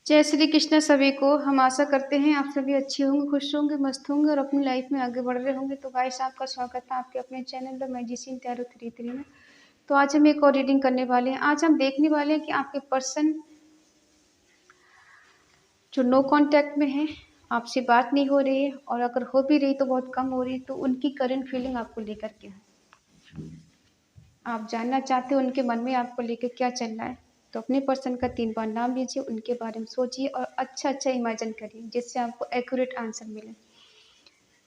जय श्री कृष्ण सभी को। हम आशा करते हैं आप सभी अच्छे होंगे, खुश होंगे, मस्त होंगे और अपनी लाइफ में आगे बढ़ रहे होंगे। तो गाइस, आपका स्वागत है आपके अपने चैनल द मैजिशियन टैरो 33 में। तो आज हम एक और रीडिंग करने वाले हैं। आज हम देखने वाले हैं कि आपके पर्सन जो नो कांटेक्ट में है, आपसे बात नहीं हो रही है, और अगर हो भी रही तो बहुत कम हो रही है, तो उनकी करंट फीलिंग आपको लेकर क्या है। आप जानना चाहते हो उनके मन में आपको लेकर क्या चल रहा है। तो अपने पर्सन का 3 बार नाम लीजिए, उनके बारे में सोचिए और अच्छा इमेजिन करिए, जिससे आपको एक्यूरेट आंसर मिले।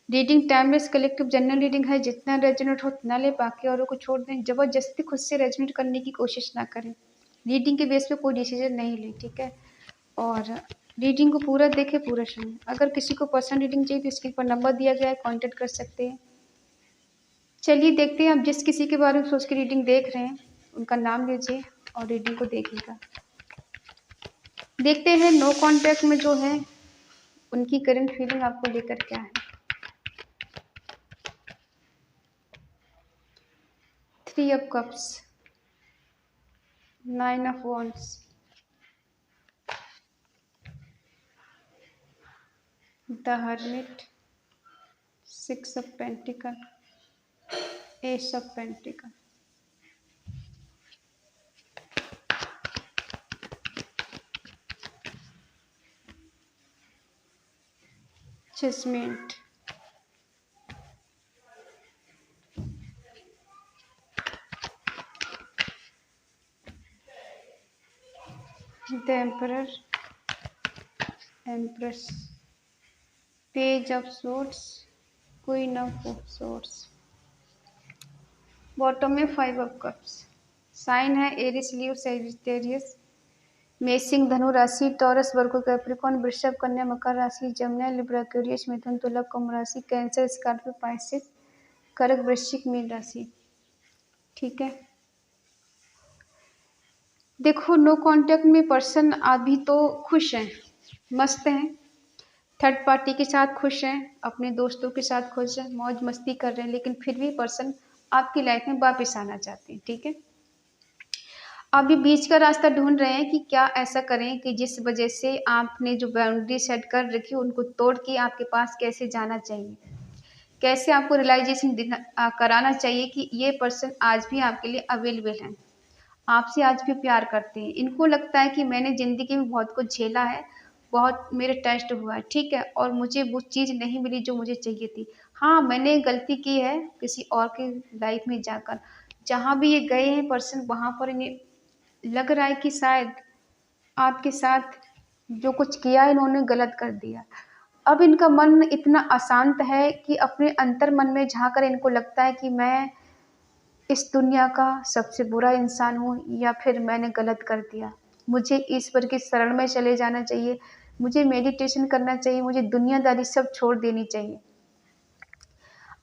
Reading timeless collective general reading है। जितना रेजोनेट हो उतना ले, बाकी औरों को छोड़ दें। जबरदस्ती खुद से रेजोनेट करने की कोशिश ना करें। रीडिंग के बेस पे कोई डिसीजन नहीं ले, ठीक है। और रीडिंग को पूरा देखें, पूरा सुनें। अगर किसी को पर्सनल रीडिंग चाहिए तो स्क्रीन पर नंबर दिया गया है, कॉन्टेक्ट कर सकते हैं। चलिए देखते हैं, आप जिस किसी के बारे में सोच के रीडिंग देख रहे हैं उनका नाम लीजिए और रीडिंग को देखिएगा। देखते हैं नो कांटेक्ट में जो है उनकी करंट फीलिंग आपको लेकर क्या है। 3 of cups, 9 of wands, the hermit, 6 of pentacle, ace of pentacle, judgement, the emperor, empress, page of swords, queen of swords, bottom में 5 ऑफ कप्स। साइन है एरिस, लीव, सैजिटेरियस, मेषिंग, धनु राशि, टॉरस, वर्गो, Capricorn, वृषभ, कन्या, मकर राशि, जमुना, लिब्रा, एक्वेरियस, मिथुन, तुला, कुंभ राशि, कैंसर, स्कॉर्पियो, पाइसेस, कर्क, वृश्चिक, मीन राशि। ठीक है, देखो नो कांटेक्ट में पर्सन अभी तो खुश हैं, मस्त हैं, थर्ड पार्टी के साथ खुश हैं, अपने दोस्तों के साथ खुश हैं, मौज मस्ती कर रहे हैं, लेकिन फिर भी पर्सन आपकी लाइफ में वापस आना चाहते हैं। ठीक है, अभी बीच का रास्ता ढूंढ रहे हैं कि क्या ऐसा करें कि जिस वजह से आपने जो बाउंड्री सेट कर रखी उनको तोड़ के आपके पास कैसे जाना चाहिए, कैसे आपको रियलाइजेशन कराना चाहिए कि ये पर्सन आज भी आपके लिए अवेलेबल है, आपसे आज भी प्यार करते हैं। इनको लगता है कि मैंने ज़िंदगी में बहुत कुछ झेला है, बहुत मेरे टेस्ट हुआ है, ठीक है, और मुझे वो चीज़ नहीं मिली जो मुझे चाहिए थी। हाँ, मैंने गलती की है किसी और की लाइफ में जाकर। जहाँ भी ये गए हैं पर्सन, वहाँ पर इन्हें लग रहा है कि शायद आपके साथ जो कुछ किया इन्होंने गलत कर दिया। अब इनका मन इतना अशांत है कि अपने अंतर मन में झांकर इनको लगता है कि मैं इस दुनिया का सबसे बुरा इंसान हूँ, या फिर मैंने गलत कर दिया। मुझे ईश्वर की शरण में चले जाना चाहिए, मुझे मेडिटेशन करना चाहिए, मुझे दुनियादारी सब छोड़ देनी चाहिए।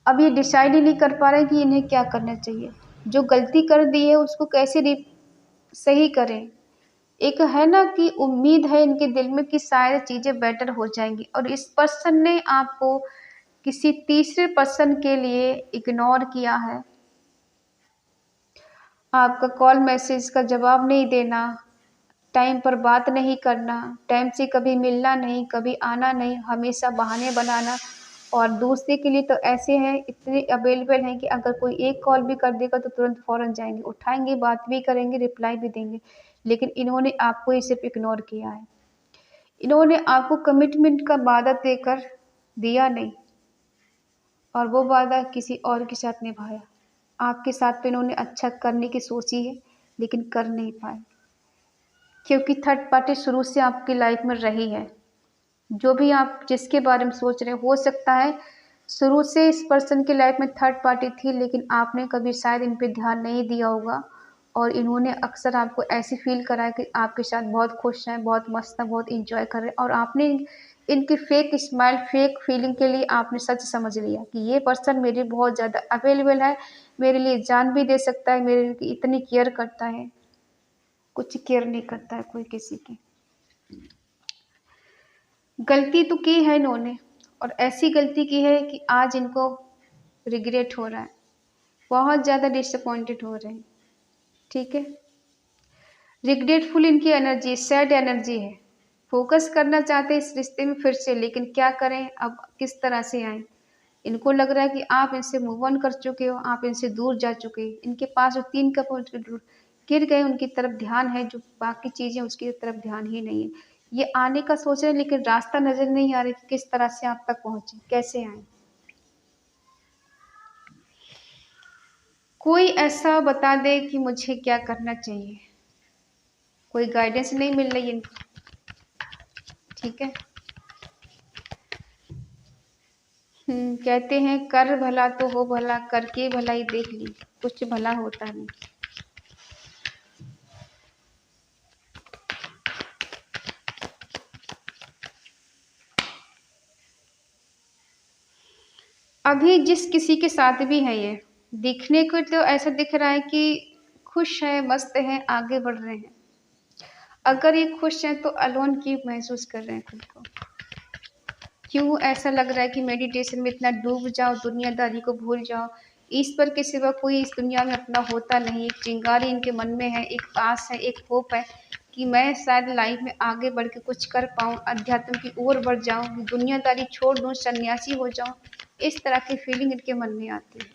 अब ये डिसाइड ही नहीं कर पा रहे कि इन्हें क्या करना चाहिए। जो गलती कर दी है उसको कैसे सही करें। एक है ना कि उम्मीद है इनके दिल में कि शायद चीज़ें बेटर हो जाएंगी, और इस पर्सन ने आपको किसी तीसरे पर्सन के लिए इग्नोर किया है। आपका कॉल मैसेज का जवाब नहीं देना, टाइम पर बात नहीं करना, टाइम से कभी मिलना नहीं, कभी आना नहीं, हमेशा बहाने बनाना। और दूसरे के लिए तो ऐसे हैं, इतने अवेलेबल हैं कि अगर कोई एक कॉल भी कर देगा तो तुरंत फ़ौरन जाएंगे, उठाएंगे, बात भी करेंगे, रिप्लाई भी देंगे। लेकिन इन्होंने आपको ही सिर्फ इग्नोर किया है। इन्होंने आपको कमिटमेंट का वादा देकर दिया नहीं, और वो वादा किसी और के साथ निभाया। आपके साथ तो इन्होंने अच्छा करने की सोची है, लेकिन कर नहीं पाए, क्योंकि थर्ड पार्टी शुरू से आपकी लाइफ में रही है। जो भी आप जिसके बारे में सोच रहे हो सकता है शुरू से इस पर्सन की लाइफ में थर्ड पार्टी थी, लेकिन आपने कभी शायद इन पे ध्यान नहीं दिया होगा, और इन्होंने अक्सर आपको ऐसी फील करा है कि आपके साथ बहुत खुश हैं, बहुत मस्त हैं, बहुत इंजॉय कर रहे हैं, और आपने इनकी फेक स्माइल, फेक फीलिंग के लिए आपने सच समझ लिया कि ये पर्सन मेरे बहुत ज़्यादा अवेलेबल है, मेरे लिए जान भी दे सकता है, मेरे लिए इतनी केयर करता है। कुछ केयर नहीं करता है कोई किसी की। गलती तो की है इन्होंने, और ऐसी गलती की है कि आज इनको रिग्रेट हो रहा है, बहुत ज़्यादा डिसअपॉइंटेड हो रहे हैं। ठीक है, रिग्रेटफुल इनकी एनर्जी, सैड एनर्जी है। फोकस करना चाहते हैं इस रिश्ते में फिर से, लेकिन क्या करें, अब किस तरह से आए। इनको लग रहा है कि आप इनसे मूव ऑन कर चुके हो, आप इनसे दूर जा चुके हैं। इनके पास जो 3 कप गिर गए, उनकी तरफ ध्यान है, जो बाकी चीजें उसकी तरफ ध्यान ही नहीं है। ये आने का सोच रहे हैं, लेकिन रास्ता नजर नहीं आ रहा कि किस तरह से आप तक पहुंचे, कैसे आए। कोई ऐसा बता दे कि मुझे क्या करना चाहिए। कोई गाइडेंस नहीं मिल रही इनको। ठीक है। कहते हैं कर भला तो हो भला, करके भलाई देख ली, कुछ भला होता नहीं। अभी जिस किसी के साथ भी है, ये दिखने को तो ऐसा दिख रहा है कि खुश है, मस्त है, आगे बढ़ रहे हैं। अगर ये खुश हैं तो अलोन क्यों महसूस कर रहे हैं खुद को? क्यों ऐसा लग रहा है कि मेडिटेशन में इतना डूब जाओ, दुनियादारी को भूल जाओ, ईश्वर के सिवा कोई इस दुनिया में अपना होता नहीं। एक चिंगारी इनके मन में है, एक आस है, एक होप है कि मैं शायद लाइफ में आगे बढ़ के कुछ कर पाऊँ, अध्यात्म की ओर बढ़ जाऊँ, दुनियादारी छोड़ दूँ, सन्यासी हो जाऊँ। इस तरह की फीलिंग इनके मन में आती है।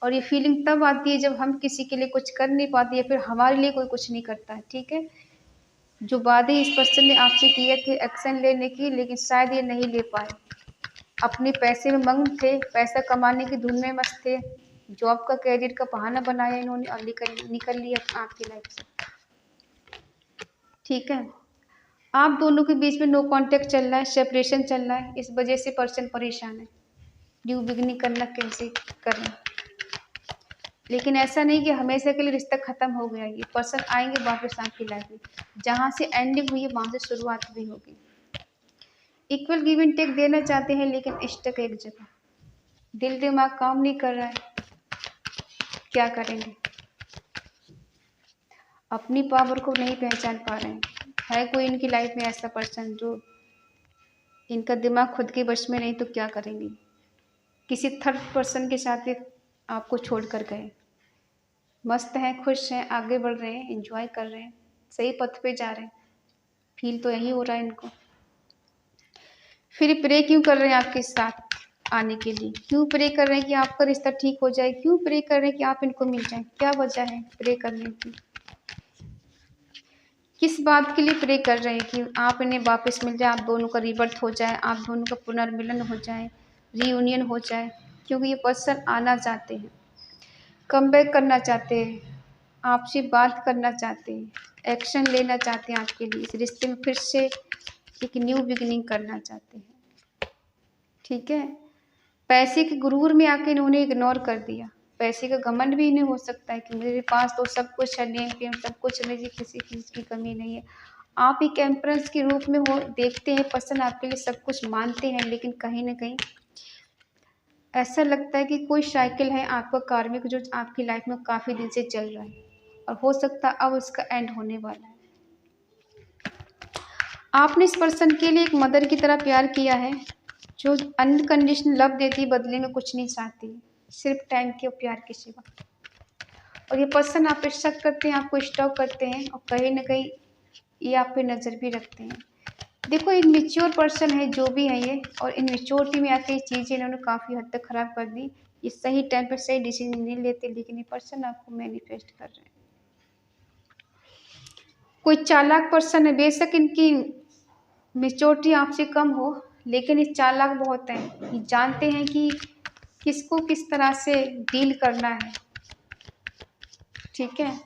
और ये फीलिंग तब आती है जब हम किसी के लिए कुछ कर नहीं पाते या फिर हमारे लिए कोई कुछ नहीं करता है। ठीक है। जो वादे इस पर्सन ने आपसे किए थे एक्शन लेने की, लेकिन शायद ये नहीं ले पाए। अपने पैसे में मग्न थे, पैसा कमाने की धुन में मस्त थे, जॉब का कैरियर का बहाना बनाया इन्होंने और निकल लिया आपकी लाइफ से। ठीक है। आप दोनों के बीच में नो कांटेक्ट चल रहा है, सेपरेशन चल रहा है, इस वजह से पर्सन परेशान है। न्यू बिगनिंग करना कैसे करें। लेकिन ऐसा नहीं कि हमेशा के लिए रिश्ता खत्म हो गया। ये पर्सन आएंगे वापस आपकी लाइफ में, जहाँ से एंडिंग हुई है वहाँ से शुरुआत भी होगी। इक्वल गिव एंड टेक देना चाहते हैं, लेकिन स्टक एक जगह, दिल दिमाग काम नहीं कर रहा है। क्या करेंगे? अपनी पावर को नहीं पहचान पा रहे हैं। है कोई इनकी लाइफ में ऐसा पर्सन जो इनका दिमाग खुद के वश में नहीं, तो क्या करेंगे? किसी थर्ड पर्सन के साथ ये आपको छोड़ कर गए। मस्त हैं, खुश हैं, आगे बढ़ रहे हैं, एंजॉय कर रहे हैं, सही पथ पे जा रहे हैं। फील तो यही हो रहा है इनको। फिर प्रे क्यों कर रहे हैं आपके साथ आने के लिए? क्यों प्रे कर रहे हैं कि आपका रिश्ता ठीक हो जाए? क्यों प्रे कर रहे हैं कि आप इनको मिल जाएं? क्या वजह है प्रे करने की? किस बात के लिए प्रे कर रहे हैं कि आप इन्हें वापस मिल जाए, आप दोनों का रिबर्थ हो जाए, आप दोनों का पुनर्मिलन हो जाए, रीयूनियन हो जाए? क्योंकि ये पर्सन आना चाहते हैं, कम बैक करना चाहते हैं, आपसे बात करना चाहते हैं, एक्शन लेना चाहते हैं आपके लिए, इस रिश्ते में फिर से एक न्यू बिगिनिंग करना चाहते हैं। ठीक है। पैसे के गुरूर में आके इन्होंने इग्नोर कर दिया। पैसे का घमंड भी इन्हें हो सकता है कि मेरे पास तो सब कुछ है, नेम फेम सब कुछ है, मुझे किसी चीज़ की कमी नहीं है। आप एक एम्प्रेस के रूप में हो, देखते हैं पर्सन आपके लिए सब कुछ मानते हैं, लेकिन कहीं ना कहीं ऐसा लगता है कि कोई साइकिल है आपका कार्मिक जो आपकी लाइफ में काफ़ी दिन से चल रहा है, और हो सकता है अब उसका एंड होने वाला है। आपने इस पर्सन के लिए एक मदर की तरह प्यार किया है, जो अनकंडीशनल लव देती, बदले में कुछ नहीं चाहती, सिर्फ टाइम के प्यार के सिवा। और ये पर्सन आप पे शक करते हैं, आपको स्टॉक करते हैं, और कहीं ना कहीं ये आप पे नज़र भी रखते हैं। देखो, एक मेच्योर पर्सन है जो भी है ये, और इन मेच्योरिटी में आके ये चीज़ें इन्होंने काफ़ी हद तक ख़राब कर दी। ये सही टाइम पर सही डिसीजन नहीं लेते, लेकिन ये पर्सन आपको मैनिफेस्ट कर रहे हैं। कोई चालाक पर्सन है, बेशक इनकी मेच्योरिटी आपसे कम हो, लेकिन ये चालाक बहुत हैं। ये जानते हैं कि किसको किस तरह से डील करना है। ठीक है।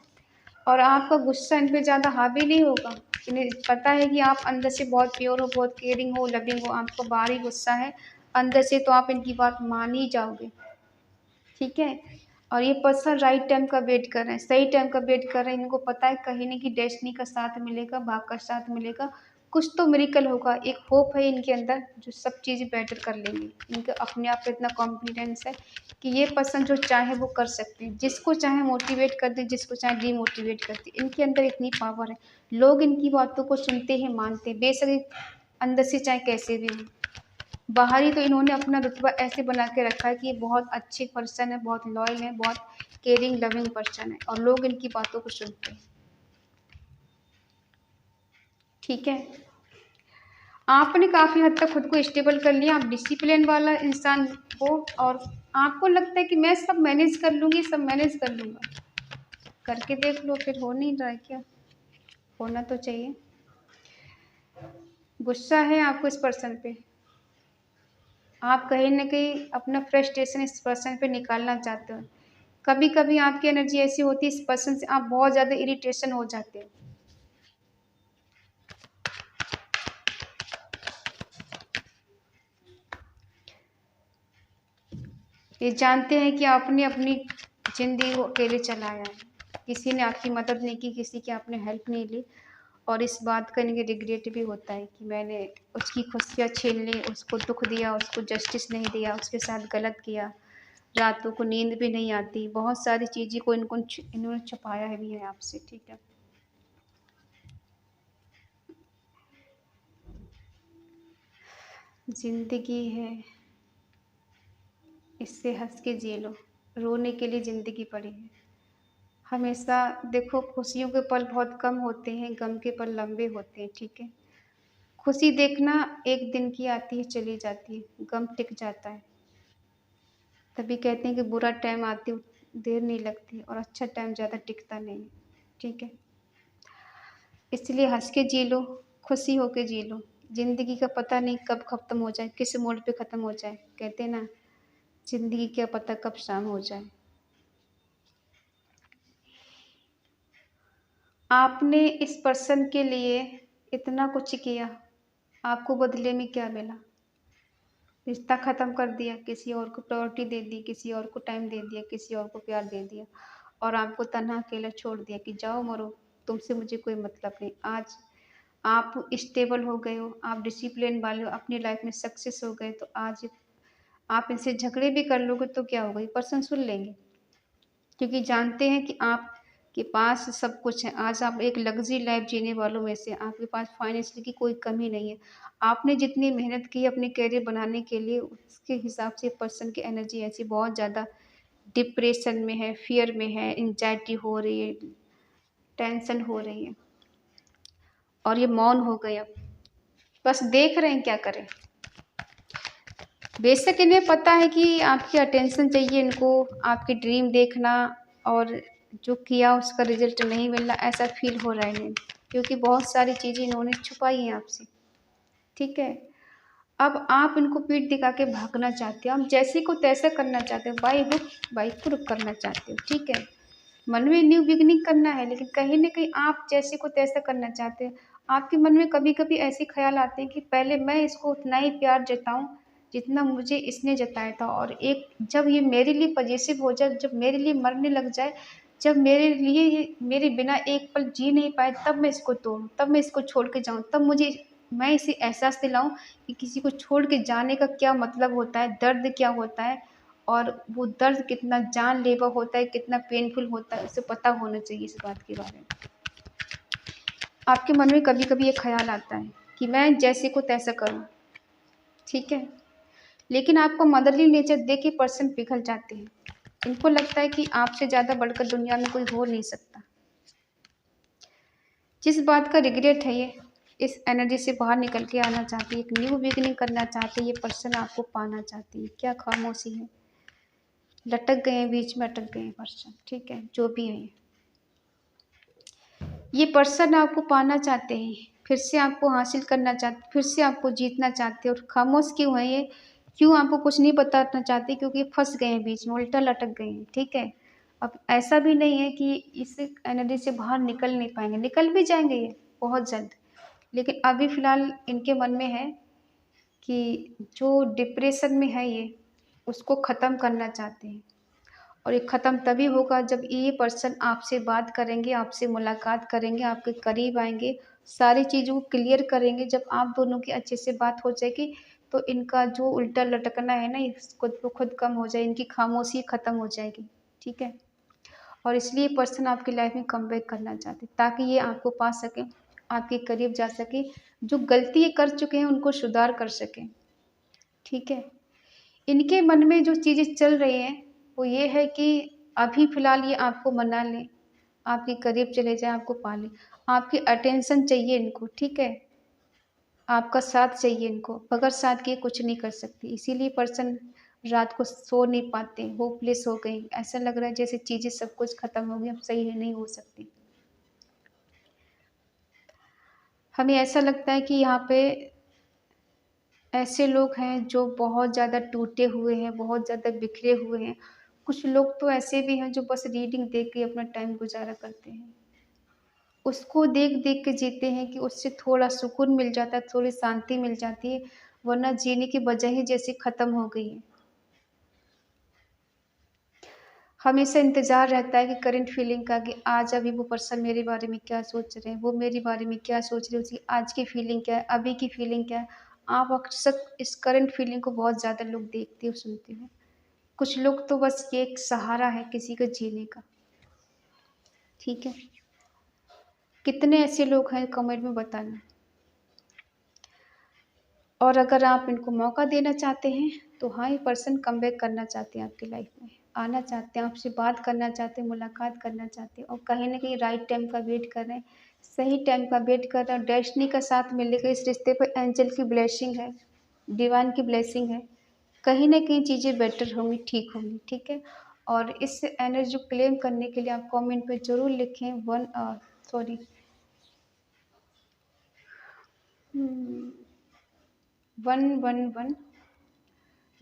और आपका गुस्सा इन पे ज़्यादा हावी नहीं होगा। इन्हें पता है कि आप अंदर से बहुत प्योर हो, बहुत केयरिंग हो, लविंग हो, आपको बाहरी गुस्सा है, अंदर से तो आप इनकी बात मान ही जाओगे। ठीक है। और ये पर्सन राइट टाइम का वेट कर रहे हैं, सही टाइम का वेट कर रहे हैं। इनको पता है कहीं नहीं कि डेस्टिनी का साथ मिलेगा, भाग का साथ मिलेगा, कुछ तो मिरेकल होगा। एक होप है इनके अंदर, जो सब चीज़ें बेटर कर लेंगे। इनके अपने आप पे इतना कॉन्फिडेंस है कि ये पर्सन जो चाहे वो कर सकते हैं, जिसको चाहे मोटिवेट कर दे, जिसको चाहे डीमोटिवेट कर दे। इनके अंदर इतनी पावर है, लोग इनकी बातों को सुनते हैं, मानते हैं, बेशक अंदर से चाहे कैसे भी हो। बाहरी तो इन्होंने अपना रुतबा ऐसे बना के रखा है कि ये बहुत अच्छे पर्सन है, बहुत लॉयल है, बहुत केयरिंग लविंग पर्सन है, और लोग इनकी बातों को सुनते हैं। ठीक है। आपने काफ़ी हद तक खुद को स्टेबल कर लिया, आप डिसिप्लिन वाला इंसान हो और आपको लगता है कि मैं सब मैनेज कर लूँगी, सब मैनेज कर लूँगा। करके देख लो, फिर हो नहीं रहा है क्या? होना तो चाहिए। गुस्सा है आपको इस पर्सन पे, आप कहीं न कहीं अपना फ्रस्ट्रेशन इस पर्सन पे निकालना चाहते हो। कभी-कभी आपकी एनर्जी ऐसी होती है इस पर्सन से, आप बहुत ज़्यादा इरिटेशन हो जाते हो। ये जानते हैं कि आपने अपनी ज़िंदगी को अकेले चलाया है, किसी ने आपकी मदद नहीं की, किसी की आपने हेल्प नहीं ली और इस बात का इनके रिग्रेट भी होता है कि मैंने उसकी खुशियाँ छीन ली, उसको दुःख दिया, उसको जस्टिस नहीं दिया, उसके साथ गलत किया। रातों को नींद भी नहीं आती, बहुत सारी चीज़ें को इन्होंने छुपाया है भी है आपसे, ठीक है? ज़िंदगी है, इससे हँस के जी लो, रोने के लिए ज़िंदगी पड़ी है। हमेशा देखो, खुशियों के पल बहुत कम होते हैं, गम के पल लंबे होते हैं, ठीक है? खुशी देखना एक दिन की आती है, चली जाती है, गम टिक जाता है। तभी कहते हैं कि बुरा टाइम आते देर नहीं लगती और अच्छा टाइम ज़्यादा टिकता नहीं है, ठीक है? इसलिए हँस के जी लो, खुशी हो के जी लो। ज़िंदगी का पता नहीं कब ख़त्म हो जाए, किस मोड़ पे ख़त्म हो जाए। कहते हैं ना, ज़िंदगी क्या पता कब शाम हो जाए। आपने इस पर्सन के लिए इतना कुछ किया, आपको बदले में क्या मिला? रिश्ता ख़त्म कर दिया, किसी और को प्रायोरिटी दे दी, किसी और को टाइम दे दिया, किसी और को प्यार दे दिया और आपको तन्हा अकेला छोड़ दिया कि जाओ मरो, तुमसे मुझे कोई मतलब नहीं। आज आप स्टेबल हो गए हो, आप डिसिप्लिन वाले हो, अपनी लाइफ में सक्सेस हो गए, तो आज आप इनसे झगड़े भी कर लोगे तो क्या होगा, ये पर्सन सुन लेंगे क्योंकि जानते हैं कि आपके पास सब कुछ है। आज आप एक लग्ज़री लाइफ जीने वालों में से, आपके पास फाइनेंशियल की कोई कमी नहीं है। आपने जितनी मेहनत की अपने करियर बनाने के लिए, उसके हिसाब से पर्सन की एनर्जी ऐसी बहुत ज़्यादा डिप्रेशन में है, फ़ियर में है, एंग्ज़ायटी हो रही है, टेंशन हो रही है और ये मौन हो गए अब। बस देख रहे हैं क्या करें। बेशक इन्हें पता है कि आपकी अटेंशन चाहिए इनको, आपकी ड्रीम देखना और जो किया उसका रिज़ल्ट नहीं मिलना, ऐसा फ़ील हो रहा है इन्हें, क्योंकि बहुत सारी चीज़ें इन्होंने छुपाई हैं आपसे, ठीक है? अब आप इनको पीठ दिखा के भागना चाहते हो, आप जैसे को तैसा करना चाहते हो, बाय रुख करना चाहते हो, ठीक है? मन में न्यू बिगिनिंग करना है, लेकिन कहीं न कहीं आप जैसे को तैसा करना चाहते हो। आपके मन में कभी-कभी ऐसे ख़्याल आते हैं कि पहले मैं इसको उतना ही प्यार जताऊँ, जितना मुझे इसने जताया था और एक जब ये मेरे लिए पॉज़ेसिव हो जाए, जब मेरे लिए मरने लग जाए, जब मेरे लिए ये मेरे बिना एक पल जी नहीं पाए, तब मैं इसको तोड़ूँ, तब मैं इसको छोड़ के जाऊँ, तब मैं इसे एहसास दिलाऊँ कि किसी को छोड़ के जाने का क्या मतलब होता है, दर्द क्या होता है और वो दर्द कितना जानलेवा होता है, कितना पेनफुल होता है, उसे पता होना चाहिए इस बात के बारे में। आपके मन में कभी-कभी ये ख़्याल आता है कि मैं जैसे को तैसा करूँ, ठीक है? लेकिन आपको मदरली नेचर देख के पर्सन पिघल जाते हैं। इनको लगता है कि आपसे ज़्यादा बढ़कर दुनिया में कोई हो नहीं सकता। जिस बात का रिग्रेट है ये, इस एनर्जी से बाहर निकल के आना चाहती है, एक न्यू बिगिनिंग करना चाहती है, ये पर्सन आपको पाना चाहती है। क्या खामोशी है, लटक गए हैं, बीच में अटक गए हैं पर्सन, ठीक है? जो भी है ये पर्सन आपको पाना चाहते हैं, फिर से आपको हासिल करना चाहते, फिर से आपको जीतना चाहते हैं और खामोश क्यों हैं ये? क्यों आपको कुछ नहीं बताना चाहते? क्योंकि फँस गए हैं बीच में, उल्टा लटक गए हैं, ठीक है? अब ऐसा भी नहीं है कि इस एनर्जी से बाहर निकल नहीं पाएँगे, निकल भी जाएँगे ये बहुत जल्द। लेकिन अभी फ़िलहाल इनके मन में है कि जो डिप्रेशन में है ये, उसको ख़त्म करना चाहते हैं। और ये ख़त्म तभी होगा जब ये पर्सन आपसे बात करेंगे, आपसे मुलाकात करेंगे, आपके करीब आएँगे, सारी चीज़ों को क्लियर करेंगे। जब आप दोनों की अच्छे से बात हो जाएगी, तो इनका जो उल्टा लटकना है ना, ये खुद ब खुद कम हो जाए, इनकी खामोशी ख़त्म हो जाएगी, ठीक है? और इसलिए पर्सन आपकी लाइफ़ में कमबैक करना चाहते हैं, ताकि ये आपको पा सकें, आपके करीब जा सकें, जो गलती ये कर चुके हैं, उनको सुधार कर सकें, ठीक है? इनके मन में जो चीज़ें चल रही हैं, वो ये है कि अभी फ़िलहाल ये आपको मना लें, आपके करीब चले जाएँ, आपको पा लें। आपकी अटेंशन चाहिए इनको, ठीक है? आपका साथ चाहिए इनको, बगैर साथ के कुछ नहीं कर सकती। इसीलिए पर्सन रात को सो नहीं पाते, होपलेस हो गए। ऐसा लग रहा है जैसे चीज़ें सब कुछ खत्म हो गई, अब सही है, नहीं हो सकती। हमें ऐसा लगता है कि यहाँ पे ऐसे लोग हैं जो बहुत ज़्यादा टूटे हुए हैं, बहुत ज़्यादा बिखरे हुए हैं। कुछ लोग तो ऐसे भी हैं जो बस रीडिंग देख के अपना टाइम गुज़ारा करते हैं। उसको देख-देख के जीते हैं कि उससे थोड़ा सुकून मिल जाता है, थोड़ी शांति मिल जाती है, वरना जीने की वजह ही जैसे ख़त्म हो गई है। हमेशा इंतज़ार रहता है कि करंट फीलिंग का, कि आज अभी वो पर्सन मेरे बारे में क्या सोच रहे हैं, वो मेरे बारे में क्या सोच रहे हैं, उसकी आज की फीलिंग क्या है, अभी की फीलिंग क्या है। आप अक्सर इस करंट फीलिंग को बहुत ज़्यादा लोग देखते और सुनते हैं। कुछ लोग तो बस ये एक सहारा है किसी का जीने का, ठीक है? कितने ऐसे लोग हैं कमेंट में बताना। और अगर आप इनको मौका देना चाहते हैं, तो हाँ, ये पर्सन कमबैक करना चाहते हैं आपकी लाइफ में, आना चाहते हैं, आपसे बात करना चाहते हैं, मुलाकात करना चाहते हैं और कहीं न कहीं राइट टाइम का वेट कर रहे हैं, सही टाइम का वेट कर रहे हैं और डेस्टिनी का साथ मिलने का इस रिश्ते पे एंजल की ब्लेसिंग है, डिवाइन की ब्लेसिंग है। कहीं न कहीं चीज़ें बेटर होंगी, ठीक होंगी, ठीक है? और इस एनर्जी को क्लेम करने के लिए आप कमेंट पे ज़रूर लिखें sorry hmm, 111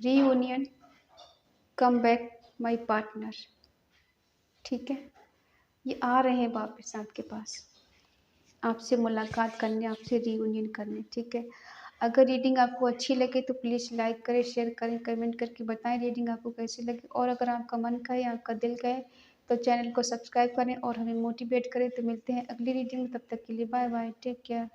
reunion come back my partner, ठीक है? ये आ रहे हैं वापस आपके पास, आपसे मुलाकात करने, आपसे रियूनियन करने, ठीक है? अगर रीडिंग आपको अच्छी लगे तो प्लीज़ लाइक करें, शेयर करें, कमेंट करके बताएँ रीडिंग आपको कैसी लगी और अगर आपका मन का है, आपका दिल का है, तो चैनल को सब्सक्राइब करें और हमें मोटिवेट करें। तो मिलते हैं अगली रीडिंग में, तब तक के लिए बाय-बाय, टेक केयर।